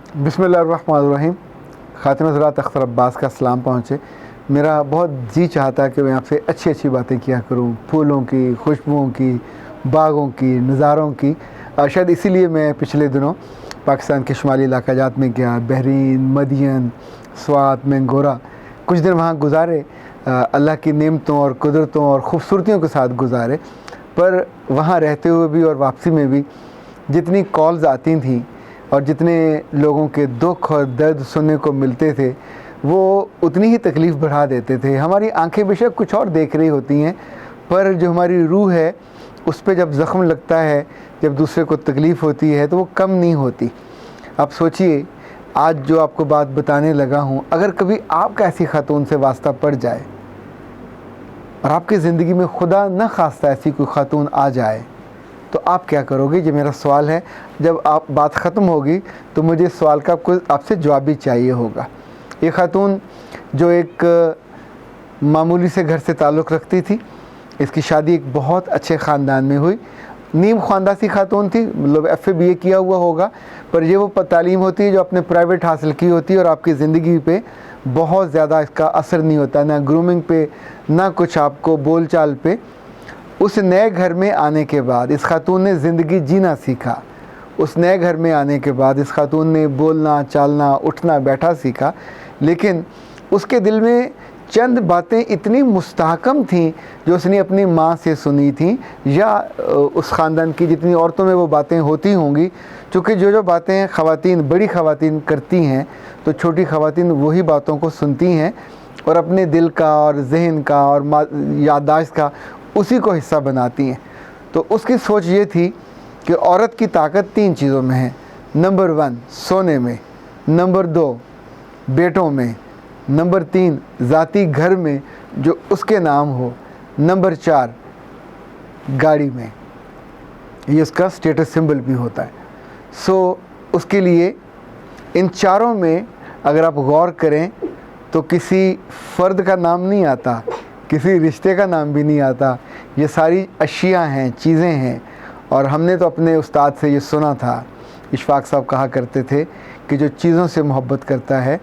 बिस्मिल्लाहिर्रहमानिर्रहीम। ख़ातिन हज़रात अख्तर अब्बास का सलाम पहुँचे। मेरा बहुत जी चाहता है कि मैं आपसे अच्छी अच्छी बातें किया करूँ, फूलों की, खुशबुओं की, बागों की, नज़ारों की। शायद इसीलिए मैं पिछले दिनों पाकिस्तान के शुमाली इलाक़ाजात में गया, बहरीन, मदियन, स्वात, मैंगोरा, कुछ दिन वहाँ गुज़ारे। अल्लाह की नेमतों और कुदरतों और ख़ूबसूरतियों के साथ गुज़ारे। पर वहाँ रहते हुए भी और वापसी में भी जितनी कॉल्स आती थीं और जितने लोगों के दुख और दर्द सुनने को मिलते थे, वो उतनी ही तकलीफ़ बढ़ा देते थे। हमारी आंखें बेशक कुछ और देख रही होती हैं, पर जो हमारी रूह है उस पे जब ज़ख्म लगता है, जब दूसरे को तकलीफ़ होती है, तो वो कम नहीं होती। आप सोचिए, आज जो आपको बात बताने लगा हूँ, अगर कभी आपका ऐसी खातून से वास्ता पड़ जाए और आपकी ज़िंदगी में खुदा न खास्ता ऐसी कोई खातून आ जाए, तो आप क्या करोगे? ये मेरा सवाल है। जब आप बात ख़त्म होगी तो मुझे इस सवाल का आपसे जवाब भी चाहिए होगा। ये खातून जो एक मामूली से घर से ताल्लुक़ रखती थी, इसकी शादी एक बहुत अच्छे ख़ानदान में हुई। नीम ख़ानदासी खातून थी, मतलब FA BA किया हुआ होगा, पर ये वो तालीम होती है जो आपने प्राइवेट हासिल की होती है और आपकी ज़िंदगी पे बहुत ज़्यादा इसका असर नहीं होता, ना ग्रूमिंग पे, ना कुछ आपको बोल चाल पे। उस नए घर में आने के बाद इस खातून ने ज़िंदगी जीना सीखा। उस नए घर में आने के बाद इस खातून ने बोलना, चालना, उठना बैठा सीखा। लेकिन उसके दिल में चंद बातें इतनी मुस्तहकम थीं जो उसने अपनी माँ से सुनी थी, या उस ख़ानदान की जितनी औरतों में वो बातें होती होंगी। चूँकि जो बातें ख़वातीन, बड़ी ख़वातीन करती हैं, तो छोटी ख़वातीन वही बातों को सुनती हैं और अपने दिल का और जहन का और याददाश्त का उसी को हिस्सा बनाती हैं। तो उसकी सोच ये थी कि औरत की ताकत 3 चीज़ों में है। नंबर 1 सोने में, नंबर 2 बेटों में, नंबर 3 ज़ाती घर में जो उसके नाम हो, नंबर 4 गाड़ी में। ये उसका स्टेटस सिंबल भी होता है। उसके लिए इन चारों में अगर आप गौर करें तो किसी फ़र्द का नाम नहीं आता, किसी रिश्ते का नाम भी नहीं आता। ये सारी अशिया हैं, चीज़ें हैं। और हमने तो अपने उस्ताद से ये सुना था, इशफाक साहब कहा करते थे कि जो चीज़ों से मोहब्बत करता है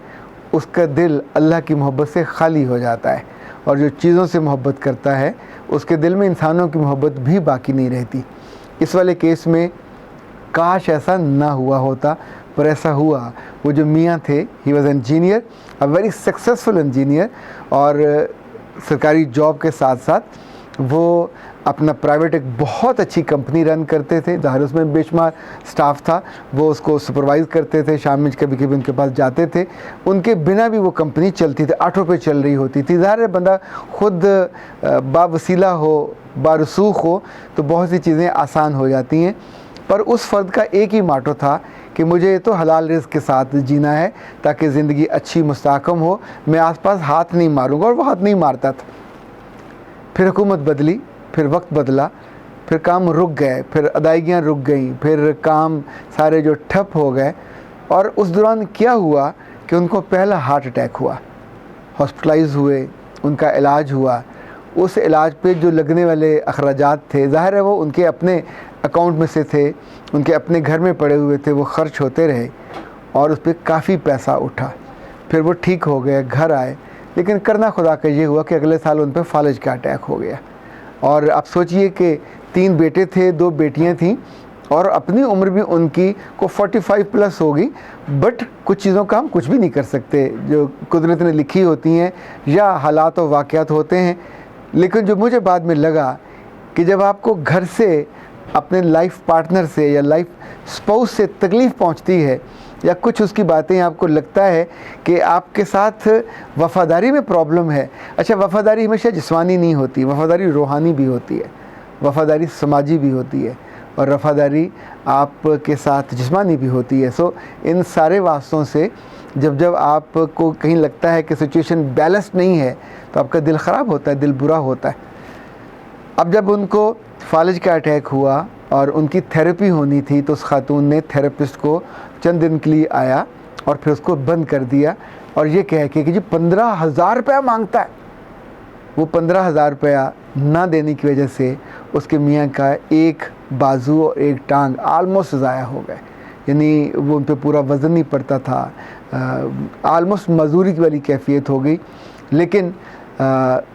उसका दिल अल्लाह की मोहब्बत से खाली हो जाता है, और जो चीज़ों से मोहब्बत करता है उसके दिल में इंसानों की मोहब्बत भी बाकी नहीं रहती। इस वाले केस में काश ऐसा ना हुआ होता, पर ऐसा हुआ। वो जो मियाँ थे, he was engineer, a very successful engineer, और सरकारी जॉब के साथ साथ वो अपना प्राइवेट एक बहुत अच्छी कंपनी रन करते थे। ज़ाहिर उसमें बेशुमार स्टाफ था, वो उसको सुपरवाइज़ करते थे। शाम में कभी कभी उनके पास जाते थे, उनके बिना भी वो कंपनी चलती थी, आठों पे चल रही होती थी। ज़ाहिर है बंदा खुद बावसीला हो, बारसूख हो, तो बहुत सी चीज़ें आसान हो जाती हैं। पर उस फ़र्द का एक ही माटो था कि मुझे तो हलाल रिज़्क़ के साथ जीना है ताकि ज़िंदगी अच्छी मुस्तहकम हो। मैं आसपास हाथ नहीं मारूंगा, और वो हाथ नहीं मारता था। फिर हुकूमत बदली, फिर वक्त बदला, फिर काम रुक गए, फिर अदायगियाँ रुक गई, फिर काम सारे जो ठप हो गए। और उस दौरान क्या हुआ कि उनको पहला हार्ट अटैक हुआ, हॉस्पिटलाइज हुए, उनका इलाज हुआ। उस इलाज पे जो लगने वाले अखराजात थे, ज़ाहिर है वो उनके अपने अकाउंट में से थे, उनके अपने घर में पड़े हुए थे, वो ख़र्च होते रहे और उस पर काफ़ी पैसा उठा। फिर वो ठीक हो गए, घर आए। लेकिन करना खुदा का ये हुआ कि अगले साल उन पर फालज का अटैक हो गया। और आप सोचिए कि 3 बेटे थे, 2 बेटियां थीं, और अपनी उम्र भी उनकी को 45 प्लस होगी। बट कुछ चीज़ों का हम कुछ भी नहीं कर सकते, जो कुदरत ने लिखी होती हैं या हालात और वाक़यात होते हैं। लेकिन जो मुझे बाद में लगा कि जब आपको घर से अपने लाइफ पार्टनर से या लाइफ स्पाउस से तकलीफ़ पहुंचती है, या कुछ उसकी बातें आपको लगता है कि आपके साथ वफ़ादारी में प्रॉब्लम है। अच्छा, वफ़ादारी हमेशा जिस्मानी नहीं होती, वफ़ादारी रूहानी भी होती है, वफ़ादारी समाजी भी होती है, और वफ़ादारी आपके साथ जिस्मानी भी होती है। इन सारे वास्तों से जब आपको कहीं लगता है कि सिचुएशन बैलेंस नहीं है, तो आपका दिल ख़राब होता है, दिल बुरा होता है। अब जब उनको फालिज का अटैक हुआ और उनकी थेरेपी होनी थी, तो उस खातून ने थेरेपिस्ट को चंद दिन के लिए आया और फिर उसको बंद कर दिया, और ये कह के कि जी 15,000 रुपया मांगता है। वो 15,000 रुपया ना देने की वजह से उसके मियाँ का एक बाजू और एक टांग आलमोस्ट ज़ाया हो गए। यानी वो उन पे पूरा वज़न नहीं पड़ता था, आलमोस्ट मजदूरी वाली कैफियत हो गई। लेकिन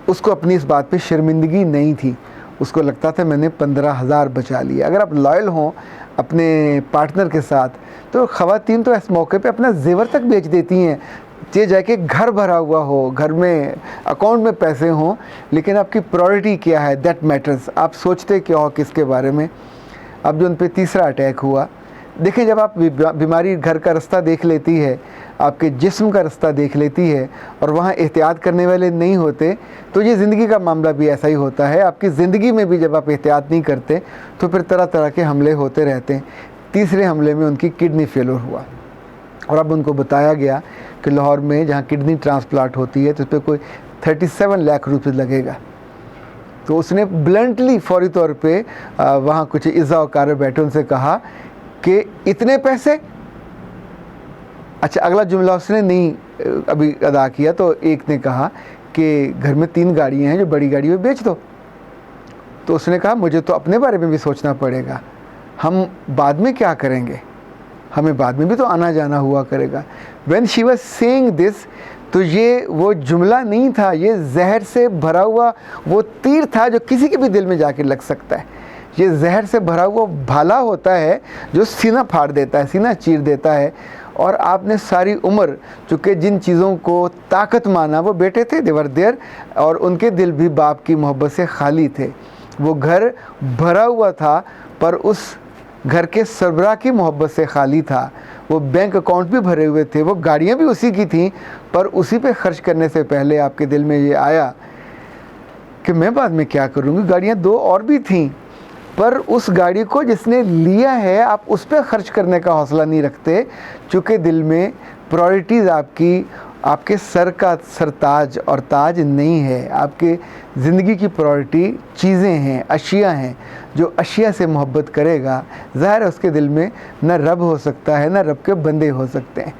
उसको अपनी इस बात पे शर्मिंदगी नहीं थी, उसको लगता था मैंने 15,000 बचा लिया। अगर आप लॉयल हों अपने पार्टनर के साथ, तो ख़वातीन तो इस मौके पे अपना जेवर तक बेच देती हैं, ये जाके घर भरा हुआ हो, घर में अकाउंट में पैसे हों, लेकिन आपकी प्रायोरिटी क्या है, दैट मैटर्स। आप सोचते क्या हो किसके बारे में। अब जो उन पर तीसरा अटैक हुआ, देखिए जब आप बीमारी घर का रास्ता देख लेती है, आपके जिस्म का रास्ता देख लेती है और वहाँ एहतियात करने वाले नहीं होते, तो ये ज़िंदगी का मामला भी ऐसा ही होता है। आपकी ज़िंदगी में भी जब आप एहतियात नहीं करते तो फिर तरह तरह के हमले होते रहते हैं। तीसरे हमले में उनकी किडनी फेलियर हुआ और अब उनको बताया गया कि लाहौर में जहाँ किडनी ट्रांसप्लांट होती है तो उस पर कोई 37 लाख रुपये लगेगा। तो उसने ब्लंटली फौरी तौर पे वहाँ कुछ इज़्ज़ा वक़ार बैठे उनसे कहा कि इतने पैसे। अच्छा, अगला जुमला उसने नहीं अभी अदा किया, तो एक ने कहा कि घर में 3 गाड़ियाँ हैं, जो बड़ी गाड़ी में बेच दो। तो उसने कहा मुझे तो अपने बारे में भी सोचना पड़ेगा, हम बाद में क्या करेंगे, हमें बाद में भी तो आना जाना हुआ करेगा। When she was saying this, तो ये वो जुमला नहीं था, ये जहर से भरा हुआ वो तीर था जो किसी के भी दिल में जाके लग सकता है। ये जहर से भरा हुआ भाला होता है जो सीना फाड़ देता है, सीना चीर देता है। और आपने सारी उम्र चूँकि जिन चीज़ों को ताकत माना, वो बेटे थे, देवर देर, और उनके दिल भी बाप की मोहब्बत से खाली थे। वो घर भरा हुआ था पर उस घर के सरबराह की मोहब्बत से खाली था। वो बैंक अकाउंट भी भरे हुए थे, वो गाड़ियाँ भी उसी की थीं, पर उसी पे खर्च करने से पहले आपके दिल में ये आया कि मैं बाद में क्या करूँगी। गाड़ियाँ 2 और भी थीं, पर उस गाड़ी को जिसने लिया है आप उस पर खर्च करने का हौसला नहीं रखते, चूँकि दिल में प्रायोरिटीज़ आपके सर का सरताज और ताज नहीं है। आपके ज़िंदगी की प्रायोरिटी चीज़ें हैं, अशिया हैं। जो अशिया से मोहब्बत करेगा, ज़ाहिर है उसके दिल में न रब हो सकता है, न रब के बंदे हो सकते हैं।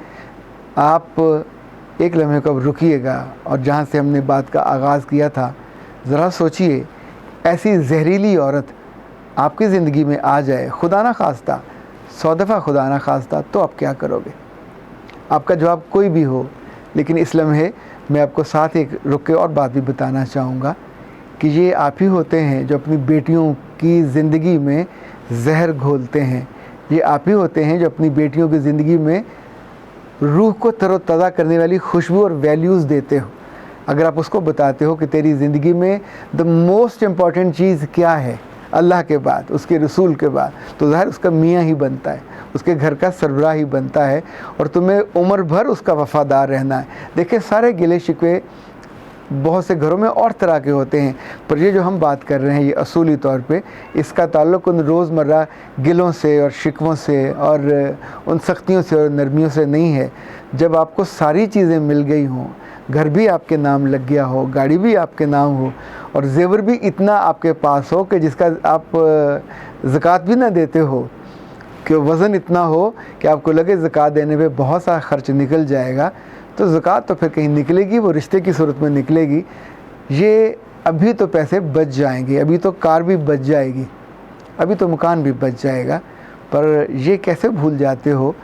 आप एक लम्हे को रुकिएगा और जहाँ से हमने बात का आगाज़ किया था, ज़रा सोचिए, ऐसी जहरीली औरत आपकी ज़िंदगी में आ जाए, खुदा ना खास्ता, 100 दफ़ा खुदा ना खास्ता, तो आप क्या करोगे? आपका जवाब कोई भी हो, लेकिन इस लम्हे मैं आपको साथ एक रुक के और बात भी बताना चाहूँगा कि ये आप ही होते हैं जो अपनी बेटियों की ज़िंदगी में जहर घोलते हैं। ये आप ही होते हैं जो अपनी बेटियों की ज़िंदगी में रूह को तरोताज़ा करने वाली खुशबू और वैल्यूज़ देते हो। अगर आप उसको बताते हो कि तेरी ज़िंदगी में द मोस्ट इम्पॉर्टेंट चीज़ क्या है, अल्लाह के बाद, उसके रसूल के बाद, तो ज़ाहिर उसका मियाँ ही बनता है, उसके घर का सरबराह ही बनता है और तुम्हें उम्र भर उसका वफ़ादार रहना है। देखिए, सारे गिले शिकवे बहुत से घरों में और तरह के होते हैं, पर ये जो हम बात कर रहे हैं ये असूली तौर पे इसका ताल्लुक़ उन रोज़मर्रा गिलों से और शिकवों से और उन सख्तियों से और नरमियों से नहीं है। जब आपको सारी चीज़ें मिल गई हों, घर भी आपके नाम लग गया हो, गाड़ी भी आपके नाम हो और जेवर भी इतना आपके पास हो कि जिसका आप ज़कात भी ना देते हो, कि वज़न इतना हो कि आपको लगे ज़कात देने पे बहुत सारा ख़र्च निकल जाएगा, तो ज़कात तो फिर कहीं निकलेगी, वो रिश्ते की सूरत में निकलेगी। ये अभी तो पैसे बच जाएंगे, अभी तो कार भी बच जाएगी, अभी तो मकान भी बच जाएगा, पर ये कैसे भूल जाते हो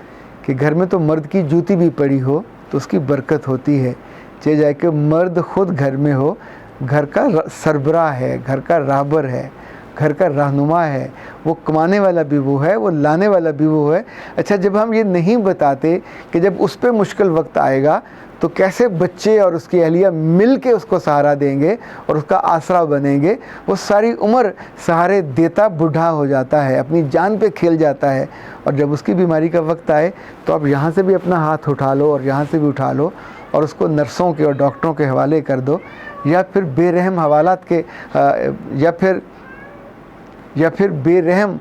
कि घर में तो मर्द की जूती भी पड़ी हो तो उसकी बरकत होती है। चाहे जाए कि मर्द ख़ुद घर में हो, घर का सरबराह है, घर का राहबर है, घर का रहनुमा है, वो कमाने वाला भी वो है, वो लाने वाला भी वो है। अच्छा, जब हम ये नहीं बताते कि जब उस पर मुश्किल वक्त आएगा तो कैसे बच्चे और उसकी अहलिया मिल के उसको सहारा देंगे और उसका आसरा बनेंगे। वो सारी उम्र सहारे देता बूढ़ा हो जाता है, अपनी जान पे खेल जाता है, और जब उसकी बीमारी का वक्त आए तो आप यहाँ से भी अपना हाथ उठा लो और यहाँ से भी उठा लो और उसको नर्सों के और डॉक्टरों के हवाले कर दो, या फिर बेरहम हवालात के या फिर बेरहम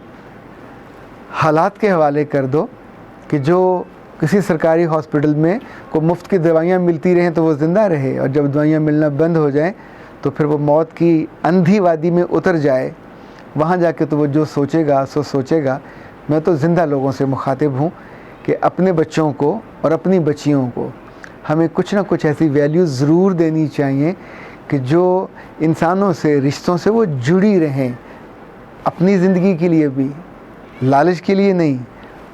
हालात के हवाले कर दो कि जो किसी सरकारी हॉस्पिटल में को मुफ्त की दवाइयाँ मिलती रहें तो वो ज़िंदा रहे, और जब दवाइयाँ मिलना बंद हो जाएं तो फिर वो मौत की अंधी वादी में उतर जाए। वहाँ जाके तो वो जो सोचेगा सो सोचेगा। मैं तो ज़िंदा लोगों से मुखातिब हूँ कि अपने बच्चों को और अपनी बच्चियों को हमें कुछ ना कुछ ऐसी वैल्यू ज़रूर देनी चाहिए कि जो इंसानों से, रिश्तों से वो जुड़ी रहें, अपनी ज़िंदगी के लिए भी, लालच के लिए नहीं,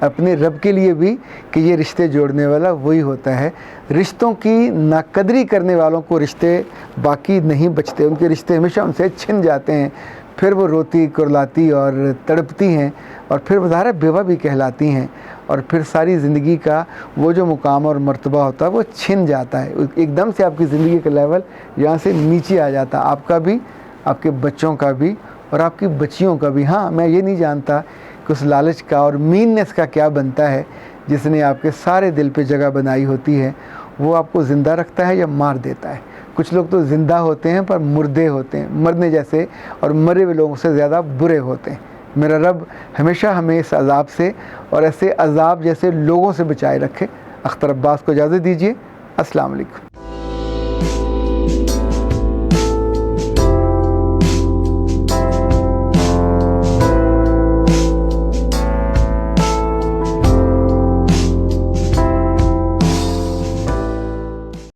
अपने रब के लिए भी कि ये रिश्ते जोड़ने वाला वही होता है। रिश्तों की नाकदरी करने वालों को रिश्ते बाकी नहीं बचते, उनके रिश्ते हमेशा उनसे छिन जाते हैं। फिर वो रोती कुरलाती और तड़पती हैं और फिर वो ज़ाहिर बेवा भी कहलाती हैं, और फिर सारी ज़िंदगी का वो जो मुकाम और मर्तबा होता है वो छिन जाता है। एकदम से आपकी ज़िंदगी का लेवल यहाँ से नीचे आ जाता है, आपका भी, आपके बच्चों का भी और आपकी बच्चियों का भी। हाँ, मैं ये नहीं जानता कि उस लालच का और मीननेस का क्या बनता है जिसने आपके सारे दिल पे जगह बनाई होती है। वो आपको ज़िंदा रखता है या मार देता है। कुछ लोग तो ज़िंदा होते हैं पर मुर्दे होते हैं, मरने जैसे, और मरे हुए लोगों से ज़्यादा बुरे होते हैं। मेरा रब हमेशा हमें इस अज़ाब से और ऐसे अज़ाब जैसे लोगों से बचाए रखे। अख्तर अब्बास को इजाज़त दीजिए। अस्सलाम वालेकुम।